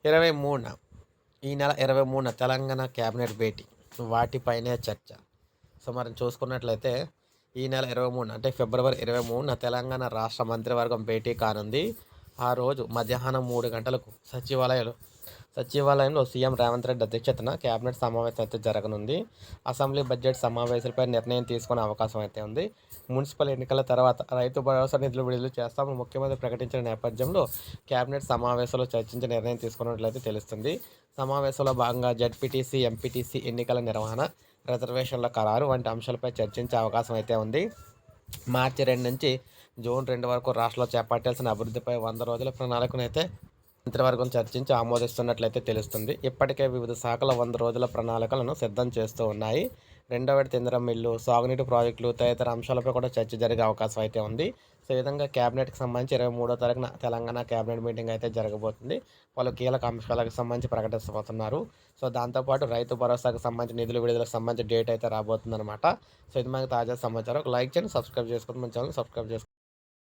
23న ఈ నెల 23న తెలంగాణ క్యాబినెట్ భేటీ వాటిపైనే చర్చ. సో మనం చూసుకున్నట్లయితే ఈ నెల 23న అంటే ఫిబ్రవరి 23న తెలంగాణ రాష్ట్ర మంత్రివర్గం భేటీ కానుంది. ఆ రోజు మధ్యాహ్నం 3 గంటలకు సచివాలయంలో సీఎం రేవంత్ రెడ్డి అధ్యక్షతన కేబినెట్ సమావేశం అయితే జరగనుంది. అసెంబ్లీ బడ్జెట్ సమావేశాలపై నిర్ణయం తీసుకునే అవకాశం అయితే ఉంది. మున్సిపల్ ఎన్నికల తర్వాత రైతు భరోసా నిధులు విడుదల చేస్తామని ముఖ్యమంత్రి ప్రకటించిన నేపథ్యంలో కేబినెట్ సమావేశంలో చర్చించి నిర్ణయం తీసుకున్నట్లయితే తెలుస్తుంది. సమావేశంలో భాగంగా జడ్పీటీసీ, ఎంపీటీసీ ఎన్నికల నిర్వహణ, రిజర్వేషన్ల ఖరారు వంటి అంశాలపై చర్చించే అవకాశం అయితే ఉంది. మార్చి 2 నుంచి జూన్ 2 వరకు రాష్ట్రంలో చేపట్టాల్సిన అభివృద్ధిపై 100 రోజుల ప్రణాళికను అయితే మంత్రివర్గం చర్చించి ఆమోదిస్తున్నట్లయితే తెలుస్తుంది. ఇప్పటికే వివిధ శాఖల 100 రోజుల ప్రణాళికలను సిద్ధం చేస్తూ ఉన్నాయి. రెండో విడత ఇంధనం మిల్లు, సాగునీటి ప్రాజెక్టులు తదితర అంశాలపై కూడా చర్చ జరిగే అవకాశం అయితే ఉంది. సో ఈ విధంగా క్యాబినెట్కి సంబంధించి 23వ తారీఖున తెలంగాణ క్యాబినెట్ మీటింగ్ అయితే జరగబోతుంది. పలు కీలక అంశాలకు సంబంధించి ప్రకటిస్తబోతున్నారు. సో దాంతోపాటు రైతు భరోసాకు సంబంధించి నిధులు విడుదలకు సంబంధించి డేట్ అయితే రాబోతుందన్నమాట. సో ఇది మనకి తాజా సమాచారం. ఒక లైక్ చేయండి, సబ్స్క్రైబ్ చేసుకోండి, మన ఛానల్ సబ్స్క్రైబ్ చేసుకోండి.